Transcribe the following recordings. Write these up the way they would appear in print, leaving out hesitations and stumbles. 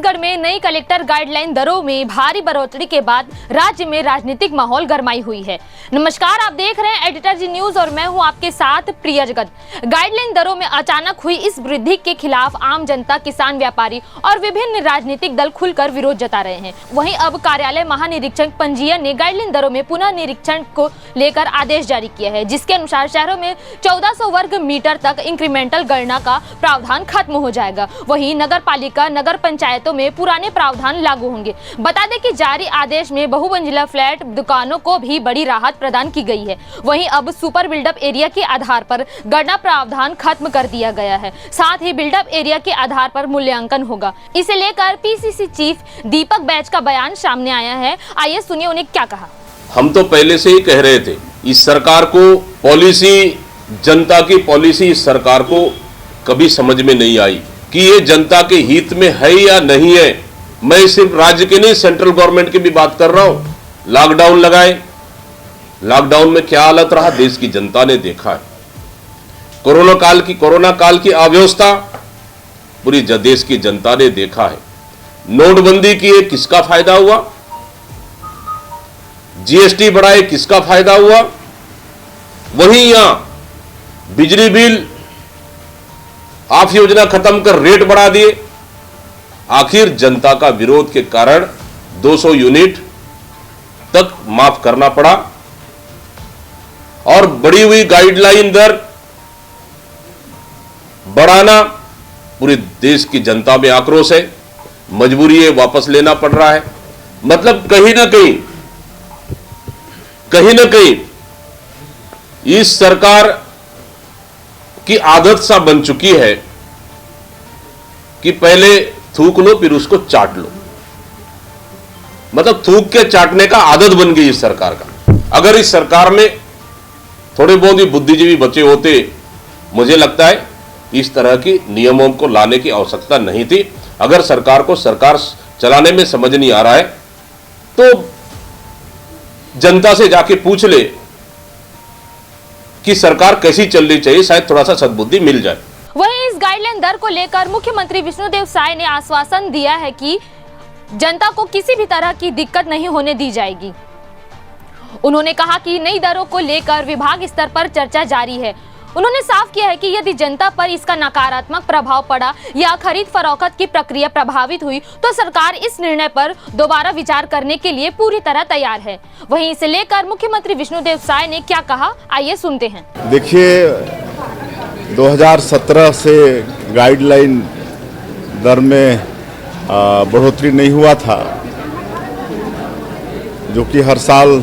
छत्तीसगढ़ में नई collector guideline दरों में भारी बढ़ोतरी के बाद राज्य में राजनीतिक माहौल गरमाई हुई है। नमस्कार, आप देख रहे हैं एडिटर जी न्यूज और मैं हूं आपके साथ प्रिया जगत। गाइडलाइन दरों में अचानक हुई इस वृद्धि के खिलाफ आम जनता, किसान, व्यापारी और विभिन्न राजनीतिक दल खुलकर विरोध जता रहे हैं। वहीं अब कार्यालय महानिरीक्षक पंजीयन ने गाइडलाइन दरों में पुनः निरीक्षण को लेकर आदेश जारी किया है, जिसके अनुसार शहरों में 1400 वर्ग मीटर तक इंक्रीमेंटल गणना का प्रावधान खत्म हो जाएगा। वहीं नगर पालिका, नगर पंचायतों में पुराने प्रावधान लागू होंगे। बता दें कि जारी आदेश में बहुमंजिला फ्लैट दुकानों को भी बड़ी राहत प्रदान की गई है। वहीं अब सुपर बिल्डअप एरिया के आधार पर गणना प्रावधान खत्म कर दिया गया है। साथ ही बिल्डअप एरिया के आधार पर मूल्यांकन होगा। इसे लेकर पीसीसी चीफ दीपक बैज का बयान सामने आया है। आइए सुनिए उन्हें क्या कहा। हम तो पहले से ही कह रहे थे, इस सरकार को पॉलिसी, जनता की पॉलिसी इस सरकार को कभी समझ में नहीं आई कि ये जनता के हित में है या नहीं है। मैं सिर्फ राज्य के नहीं, सेंट्रल गवर्नमेंट की भी बात कर रहा हूं। लॉकडाउन लगाए, लॉकडाउन में क्या हालत रहा देश की जनता ने देखा है। कोरोना काल की अव्यवस्था पूरी देश की जनता ने देखा है। नोटबंदी की किसका फायदा हुआ, जीएसटी बढ़ाए किसका फायदा हुआ। वहीं यहां बिजली बिल आप योजना खत्म कर रेट बढ़ा दिए। आखिर जनता का विरोध के कारण 200 यूनिट तक माफ करना पड़ा और बढ़ी हुई गाइडलाइन दर बढ़ाना पूरे देश की जनता में आक्रोश है। मजबूरी है, वापस लेना पड़ रहा है। मतलब कहीं ना कहीं इस सरकार की आदत सा बन चुकी है कि पहले थूक लो फिर उसको चाट लो। मतलब थूक के चाटने का आदत बन गई इस सरकार का। अगर इस सरकार में थोड़े बहुत ही बुद्धिजीवी बचे होते, मुझे लगता है इस तरह की नियमों को लाने की आवश्यकता नहीं थी। अगर सरकार को सरकार चलाने में समझ नहीं आ रहा है तो जनता से जाके पूछ ले कि सरकार कैसी चलनी चाहिए, शायद थोड़ा सा सद्बुद्धि मिल जाए। वहीं इस गाइडलाइन दर को लेकर मुख्यमंत्री विष्णुदेव साय ने आश्वासन दिया है कि जनता को किसी भी तरह की दिक्कत नहीं होने दी जाएगी। उन्होंने कहा कि नई दरों को लेकर विभाग स्तर पर चर्चा जारी है। उन्होंने साफ किया है कि यदि जनता पर इसका नकारात्मक प्रभाव पड़ा या खरीद फरोख्त की प्रक्रिया प्रभावित हुई तो सरकार इस निर्णय पर दोबारा विचार करने के लिए पूरी तरह तैयार है। वहीं इसे लेकर मुख्यमंत्री विष्णुदेव साय ने क्या कहा, आइए सुनते हैं। देखिए, 2017 से गाइडलाइन दर में बढ़ोतरी नहीं हुआ था, जो कि हर साल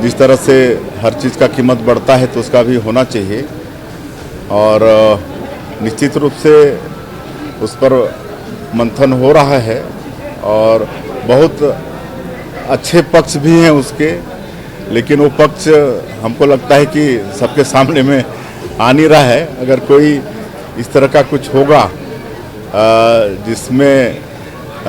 जिस तरह से हर चीज़ का कीमत बढ़ता है तो उसका भी होना चाहिए। और निश्चित रूप से उस पर मंथन हो रहा है और बहुत अच्छे पक्ष भी हैं उसके, लेकिन वो पक्ष हमको लगता है कि सबके सामने में आ नहीं रहा है। अगर कोई इस तरह का कुछ होगा जिसमें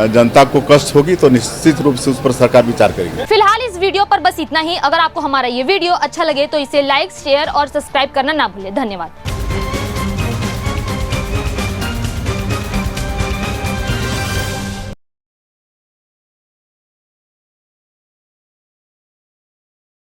जनता को कष्ट होगी तो निश्चित रूप से उस पर सरकार विचार करेगी। फिलहाल इस वीडियो पर बस इतना ही। अगर आपको हमारा ये वीडियो अच्छा लगे तो इसे लाइक, शेयर और सब्सक्राइब करना ना भूलें। धन्यवाद।